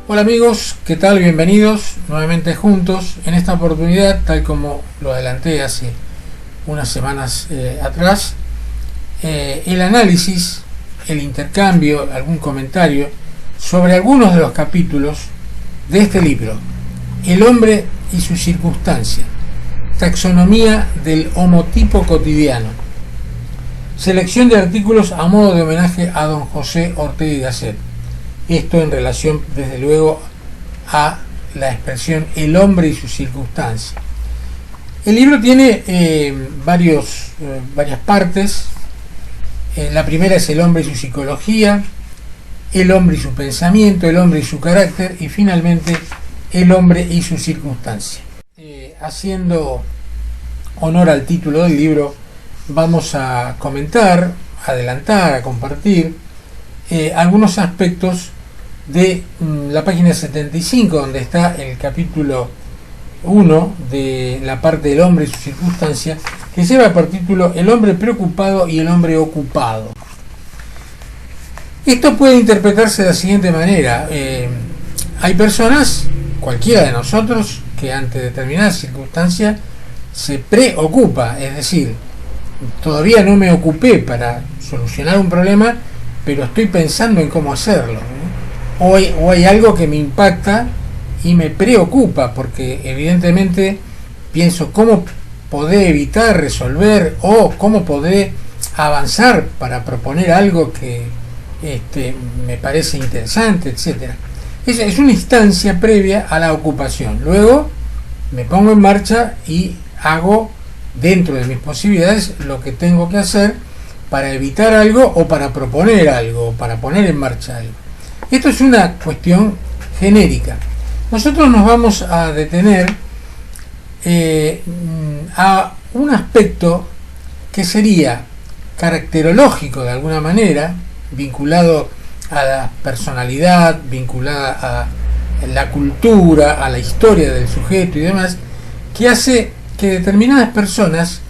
Hola amigos, ¿qué tal? Bienvenidos nuevamente juntos. En esta oportunidad, tal como lo adelanté hace unas semanas atrás, el análisis, el intercambio, algún comentario sobre algunos de los capítulos de este libro, El hombre y su circunstancia, taxonomía del homotipo cotidiano, selección de artículos a modo de homenaje a don José Ortega y Gasset. Esto en relación, desde luego, a la expresión el hombre y su circunstancia. El libro tiene varias partes. La primera es el hombre y su psicología, el hombre y su pensamiento, el hombre y su carácter, y finalmente el hombre y su circunstancia. Haciendo honor al título del libro, vamos a comentar, adelantar, a compartir algunos aspectos de la página 75, donde está el capítulo 1 de la parte del hombre y su circunstancia, que lleva por título El hombre preocupado y el hombre ocupado. Esto puede interpretarse de la siguiente manera. Hay personas, cualquiera de nosotros, que ante determinada circunstancia se preocupa, es decir, todavía no me ocupé para solucionar un problema, pero estoy pensando en cómo hacerlo. O hay algo que me impacta y me preocupa, porque evidentemente pienso cómo poder evitar, resolver, o cómo poder avanzar para proponer algo que me parece interesante, etc. Esa es una instancia previa a la ocupación. Luego me pongo en marcha y hago, dentro de mis posibilidades, lo que tengo que hacer para evitar algo o para proponer algo, o para poner en marcha algo. Esto es una cuestión genérica. Nosotros nos vamos a detener a un aspecto que sería caracterológico de alguna manera, vinculado a la personalidad, vinculada a la cultura, a la historia del sujeto y demás, que hace que determinadas personas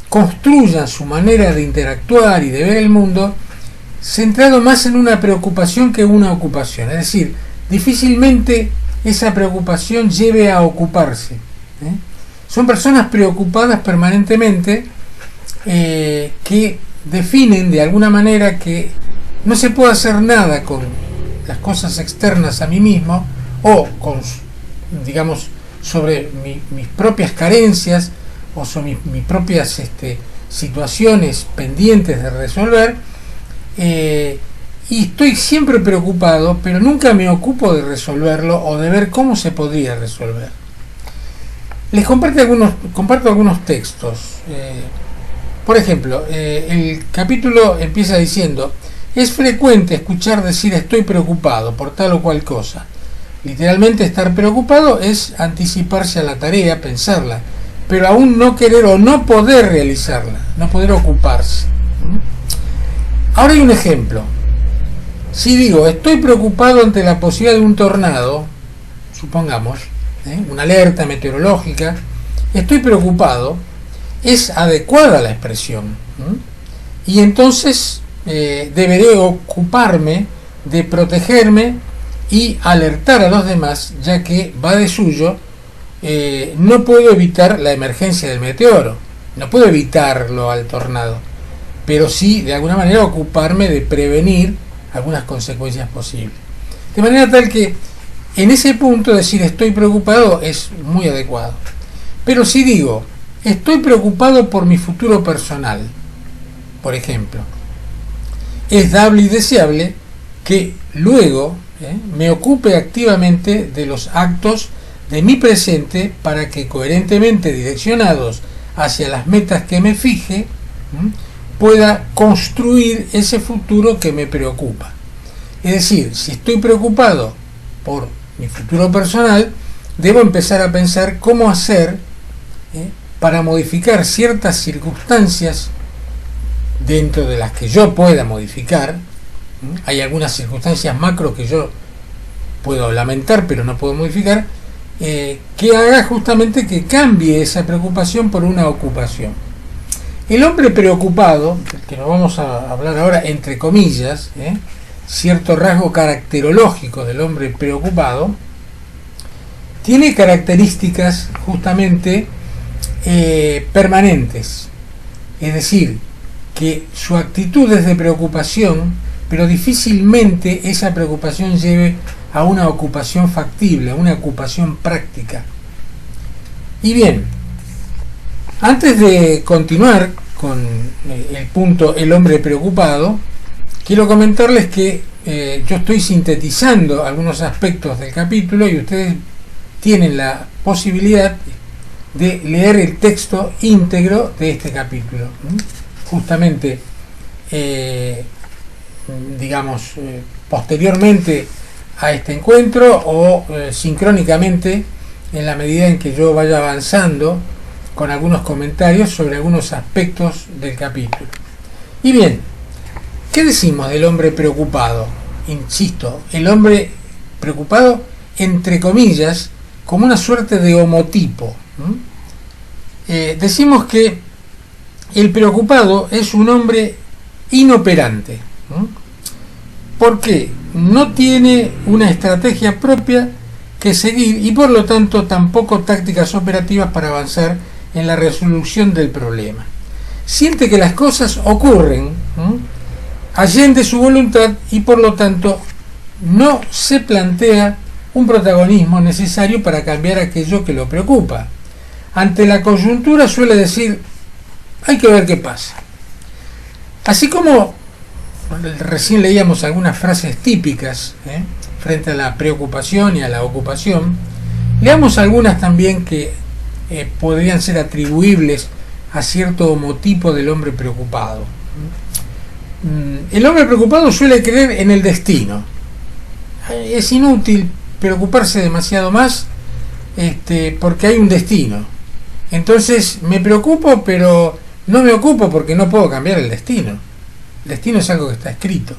construyan su manera de interactuar y de ver el mundo centrado más en una preocupación que una ocupación. Es decir, difícilmente esa preocupación lleve a ocuparse. Son personas preocupadas permanentemente, que definen de alguna manera que no se puede hacer nada con las cosas externas a mí mismo, o con, digamos, sobre mis propias carencias o sobre mis propias situaciones pendientes de resolver, y estoy siempre preocupado, pero nunca me ocupo de resolverlo o de ver cómo se podría resolver. Les comparto algunos textos. Por ejemplo, el capítulo empieza diciendo: es frecuente escuchar decir estoy preocupado por tal o cual cosa. Literalmente, estar preocupado es anticiparse a la tarea, pensarla, pero aún no querer o no poder realizarla, no poder ocuparse. Ahora hay un ejemplo. Si digo estoy preocupado ante la posibilidad de un tornado, supongamos, una alerta meteorológica, estoy preocupado, es adecuada la expresión, y entonces deberé ocuparme de protegerme y alertar a los demás, ya que va de suyo. No puedo evitar la emergencia del meteoro, no puedo evitarlo al tornado, pero sí de alguna manera ocuparme de prevenir algunas consecuencias posibles. De manera tal que en ese punto decir estoy preocupado es muy adecuado. Pero si digo estoy preocupado por mi futuro personal, por ejemplo, es dable y deseable que luego me ocupe activamente de los actos de mi presente para que, coherentemente direccionados hacia las metas que me fije, pueda construir ese futuro que me preocupa. Es decir, si estoy preocupado por mi futuro personal, debo empezar a pensar cómo hacer para modificar ciertas circunstancias dentro de las que yo pueda modificar. Hay algunas circunstancias macro que yo puedo lamentar pero no puedo modificar, que haga justamente que cambie esa preocupación por una ocupación. El hombre preocupado, que nos vamos a hablar ahora entre comillas, cierto rasgo caracterológico del hombre preocupado, tiene características justamente permanentes, es decir, que su actitud es de preocupación, pero difícilmente esa preocupación lleve a una ocupación factible, a una ocupación práctica. Y bien, antes de continuar con el punto el hombre preocupado, quiero comentarles que yo estoy sintetizando algunos aspectos del capítulo y ustedes tienen la posibilidad de leer el texto íntegro de este capítulo. Justamente, posteriormente a este encuentro o sincrónicamente en la medida en que yo vaya avanzando con algunos comentarios sobre algunos aspectos del capítulo. Y bien, ¿qué decimos del hombre preocupado? Insisto, el hombre preocupado, entre comillas, como una suerte de homotipo. Decimos que el preocupado es un hombre inoperante. ¿Por qué? No tiene una estrategia propia que seguir y por lo tanto tampoco tácticas operativas para avanzar en la resolución del problema. Siente que las cosas ocurren allende su voluntad y por lo tanto no se plantea un protagonismo necesario para cambiar aquello que lo preocupa. Ante la coyuntura suele decir, hay que ver qué pasa. Así como recién leíamos algunas frases típicas frente a la preocupación y a la ocupación, leamos algunas también que podrían ser atribuibles a cierto homotipo del hombre preocupado. El hombre preocupado suele creer en el destino. Es inútil preocuparse demasiado más porque hay un destino. Entonces me preocupo, pero no me ocupo porque no puedo cambiar el destino. El destino es algo que está escrito.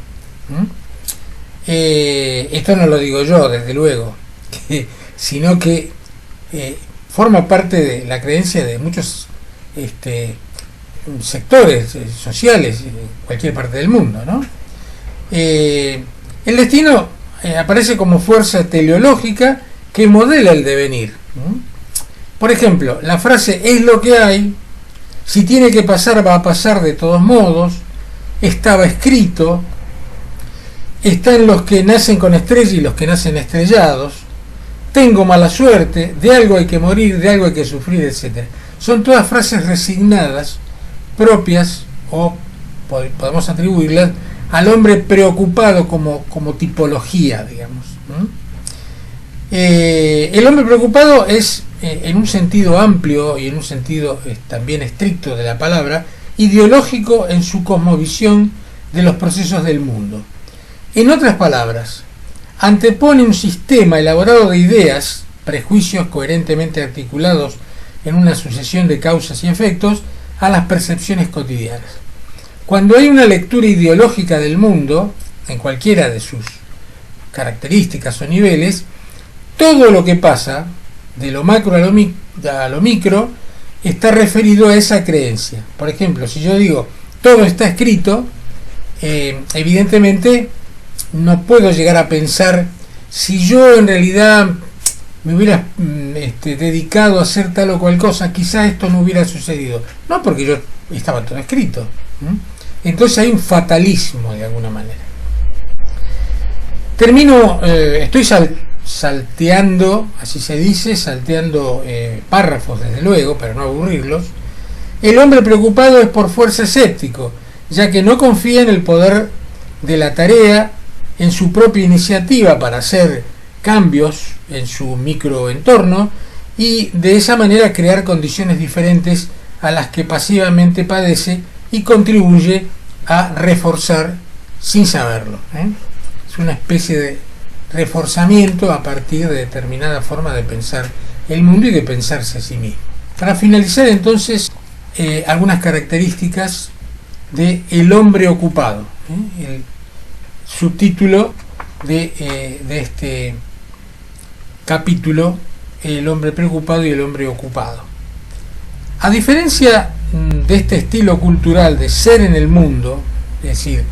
Esto no lo digo yo, desde luego, sino que forma parte de la creencia de muchos sectores sociales en cualquier parte del mundo, ¿no? El destino aparece como fuerza teleológica que modela el devenir. Por ejemplo, la frase es lo que hay, si tiene que pasar va a pasar de todos modos, estaba escrito, están los que nacen con estrella y los que nacen estrellados, tengo mala suerte, de algo hay que morir, de algo hay que sufrir, etc. Son todas frases resignadas, propias, o podemos atribuirlas al hombre preocupado como tipología, digamos. El hombre preocupado es, en un sentido amplio y en un sentido también estricto de la palabra, ideológico en su cosmovisión de los procesos del mundo. En otras palabras, antepone un sistema elaborado de ideas, prejuicios coherentemente articulados en una sucesión de causas y efectos, a las percepciones cotidianas. Cuando hay una lectura ideológica del mundo, en cualquiera de sus características o niveles, todo lo que pasa, de lo macro a lo micro, está referido a esa creencia. Por ejemplo, si yo digo, todo está escrito, evidentemente no puedo llegar a pensar, si yo en realidad me hubiera dedicado a hacer tal o cual cosa, quizá esto no hubiera sucedido. No, porque yo estaba todo escrito. Entonces hay un fatalismo de alguna manera. Estoy salteando, así se dice, salteando párrafos desde luego, para no aburrirlos. El hombre preocupado es por fuerza escéptico, ya que no confía en el poder de la tarea, en su propia iniciativa para hacer cambios en su microentorno y de esa manera crear condiciones diferentes a las que pasivamente padece y contribuye a reforzar sin saberlo. Es una especie de reforzamiento a partir de determinada forma de pensar el mundo y de pensarse a sí mismo. Para finalizar entonces, algunas características de el hombre ocupado, el subtítulo de este capítulo, el hombre preocupado y el hombre ocupado. A diferencia de este estilo cultural de ser en el mundo, es decir,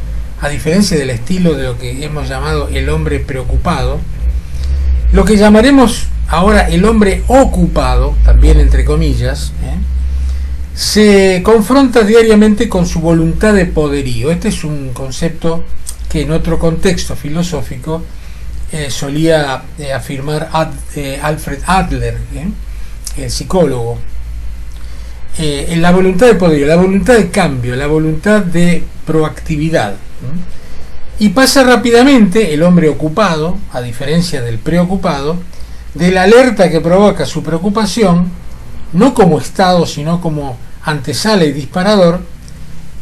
a diferencia del estilo de lo que hemos llamado el hombre preocupado, lo que llamaremos ahora el hombre ocupado, también entre comillas, se confronta diariamente con su voluntad de poderío. Este es un concepto que en otro contexto filosófico solía afirmar Alfred Adler, el psicólogo. La voluntad de poderío, la voluntad de cambio, la voluntad de proactividad. Y pasa rápidamente el hombre ocupado, a diferencia del preocupado, de la alerta que provoca su preocupación, no como estado, sino como antesala y disparador,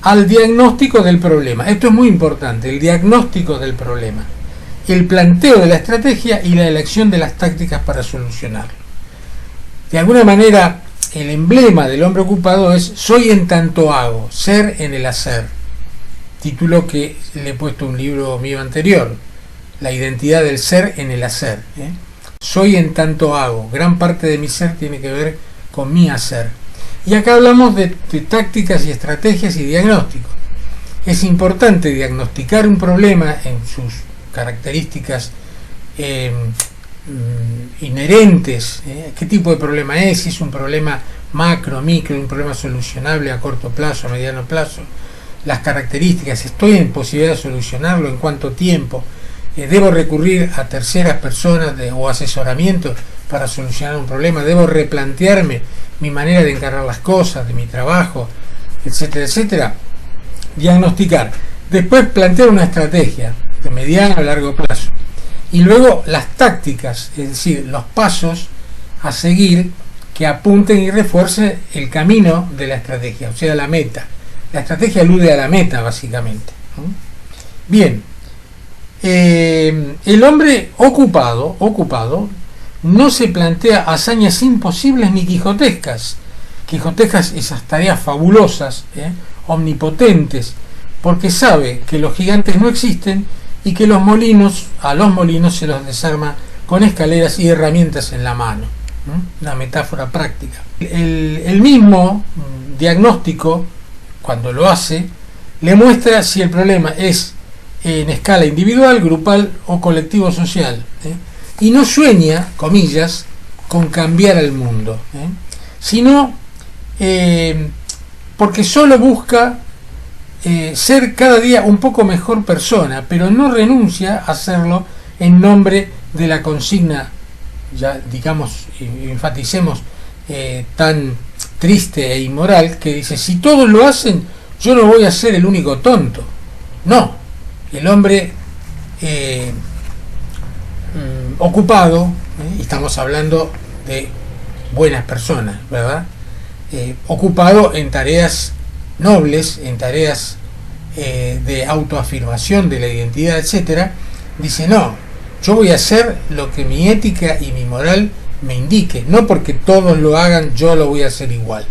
al diagnóstico del problema. Esto es muy importante, el diagnóstico del problema, el planteo de la estrategia y la elección de las tácticas para solucionarlo. De alguna manera, el emblema del hombre ocupado es soy en tanto hago, ser en el hacer. Título que le he puesto a un libro mío anterior, La identidad del ser en el hacer. Soy en tanto hago, gran parte de mi ser tiene que ver con mi hacer. Y acá hablamos de tácticas y estrategias y diagnósticos. Es importante diagnosticar un problema en sus características inherentes. ¿Qué tipo de problema es? Si es un problema macro, micro, un problema solucionable a corto plazo, a mediano plazo. Las características, estoy en posibilidad de solucionarlo, en cuánto tiempo, debo recurrir a terceras personas o asesoramiento para solucionar un problema, debo replantearme mi manera de encarar las cosas, de mi trabajo, etcétera, etcétera. Diagnosticar, después plantear una estrategia de mediano a largo plazo y luego las tácticas, es decir, los pasos a seguir que apunten y refuercen el camino de la estrategia, o sea, la meta. La estrategia alude a la meta, básicamente. Bien, el hombre ocupado no se plantea hazañas imposibles ni quijotescas. Quijotescas, esas tareas fabulosas, omnipotentes, porque sabe que los gigantes no existen y que a los molinos se los desarma con escaleras y herramientas en la mano. Una metáfora práctica. El mismo diagnóstico, cuando lo hace, le muestra si el problema es en escala individual, grupal o colectivo social. Y no sueña, comillas, con cambiar al mundo, sino porque solo busca ser cada día un poco mejor persona, pero no renuncia a hacerlo en nombre de la consigna, ya digamos, enfaticemos, tan triste e inmoral, que dice, si todos lo hacen, yo no voy a ser el único tonto. No, el hombre ocupado, y estamos hablando de buenas personas, ¿verdad? Ocupado en tareas nobles, en tareas de autoafirmación de la identidad, etcétera, dice, no, yo voy a hacer lo que mi ética y mi moral me indique, no porque todos lo hagan, yo lo voy a hacer igual.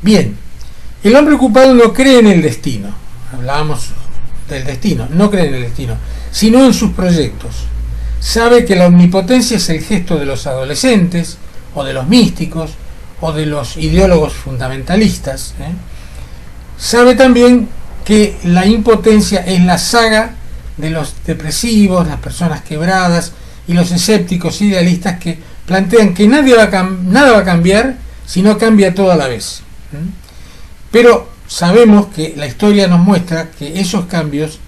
Bien, el hombre ocupado no cree en el destino, hablábamos del destino, no cree en el destino, sino en sus proyectos. Sabe que la omnipotencia es el gesto de los adolescentes, o de los místicos, o de los ideólogos fundamentalistas. Sabe también que la impotencia es la saga de los depresivos, las personas quebradas, y los escépticos idealistas que plantean que nada va a cambiar si no cambia todo a la vez. Pero sabemos que la historia nos muestra que esos cambios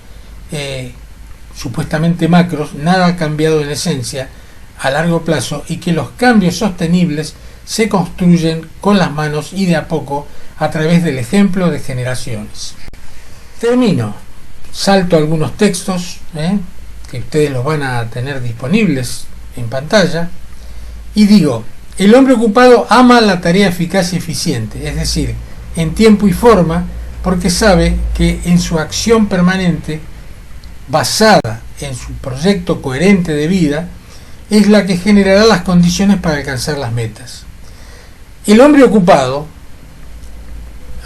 supuestamente macros, nada ha cambiado en esencia a largo plazo, y que los cambios sostenibles se construyen con las manos y de a poco a través del ejemplo de generaciones. Termino, salto algunos textos que ustedes los van a tener disponibles en pantalla, y digo, el hombre ocupado ama la tarea eficaz y eficiente, es decir, en tiempo y forma, porque sabe que en su acción permanente, basada en su proyecto coherente de vida, es la que generará las condiciones para alcanzar las metas. El hombre ocupado,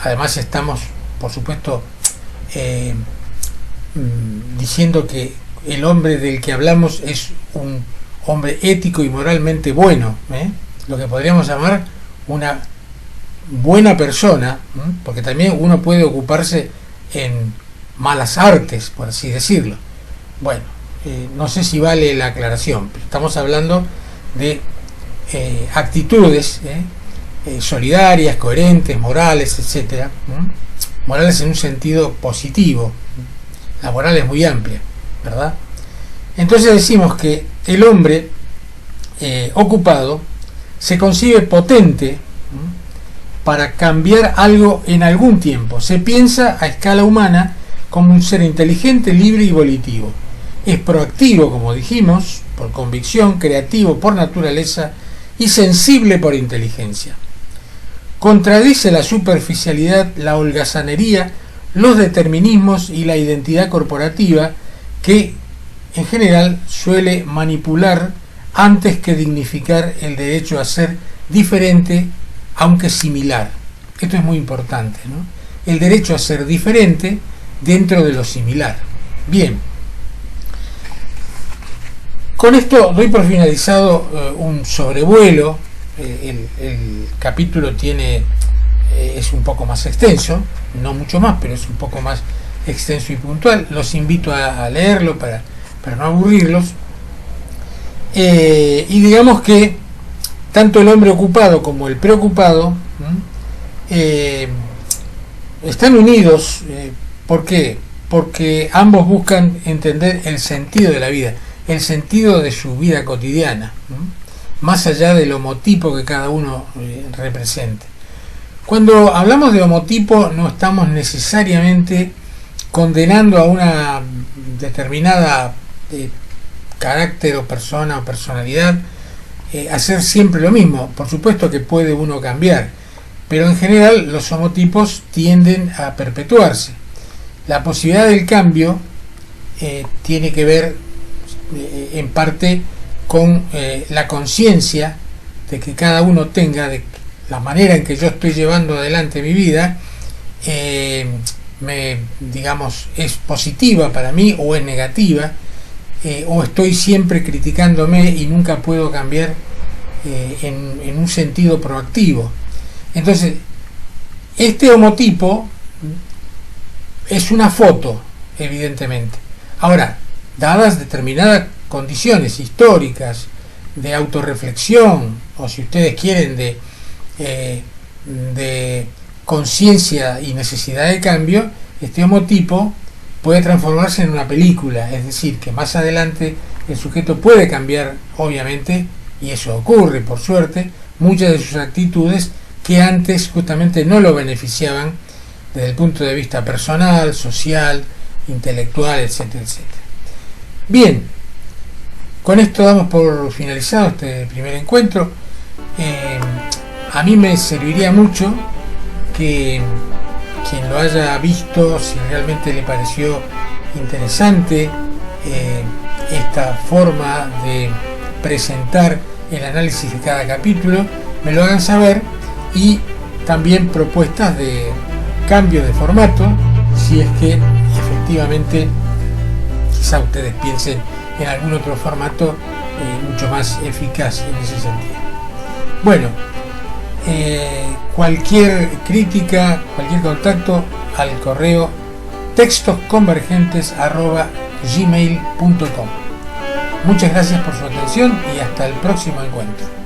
además estamos, por supuesto, diciendo que el hombre del que hablamos es un hombre ético y moralmente bueno, lo que podríamos llamar una buena persona, porque también uno puede ocuparse en malas artes, por así decirlo. Bueno, no sé si vale la aclaración, pero estamos hablando de actitudes solidarias, coherentes, morales, etcétera. Morales en un sentido positivo. La moral es muy amplia, ¿verdad? Entonces decimos que el hombre ocupado se concibe potente para cambiar algo en algún tiempo. Se piensa a escala humana como un ser inteligente, libre y volitivo. Es proactivo, como dijimos, por convicción, creativo por naturaleza y sensible por inteligencia. Contradice la superficialidad, la holgazanería, los determinismos y la identidad corporativa que, en general, suele manipular antes que dignificar el derecho a ser diferente, aunque similar. Esto es muy importante, ¿no? El derecho a ser diferente dentro de lo similar. Bien. Con esto doy por finalizado un sobrevuelo. El capítulo es un poco más extenso, no mucho más, pero es un poco más extenso y puntual. Los invito a leerlo para no aburrirlos. Y digamos que tanto el hombre ocupado como el preocupado están unidos. ¿Por qué? Porque ambos buscan entender el sentido de la vida, el sentido de su vida cotidiana, más allá del homotipo que cada uno represente. Cuando hablamos de homotipo no estamos necesariamente condenando a una determinada carácter o persona o personalidad hacer siempre lo mismo. Por supuesto que puede uno cambiar, pero en general los homotipos tienden a perpetuarse. La posibilidad del cambio tiene que ver en parte con la conciencia de que cada uno tenga de la manera en que yo estoy llevando adelante mi vida, digamos, es positiva para mí o es negativa, o estoy siempre criticándome y nunca puedo cambiar en un sentido proactivo. Entonces, este homotipo es una foto, evidentemente. Ahora, dadas determinadas condiciones históricas de autorreflexión, o si ustedes quieren de conciencia y necesidad de cambio, este homotipo puede transformarse en una película, es decir, que más adelante el sujeto puede cambiar, obviamente, y eso ocurre, por suerte, muchas de sus actitudes que antes justamente no lo beneficiaban desde el punto de vista personal, social, intelectual, etcétera, etcétera. Bien, con esto damos por finalizado este primer encuentro. A mí me serviría mucho que quien lo haya visto, si realmente le pareció interesante esta forma de presentar el análisis de cada capítulo, me lo hagan saber, y también propuestas de cambio de formato, si es que efectivamente quizá ustedes piensen en algún otro formato mucho más eficaz en ese sentido. Bueno, cualquier crítica, cualquier contacto al correo textosconvergentes@gmail.com. Muchas gracias por su atención y hasta el próximo encuentro.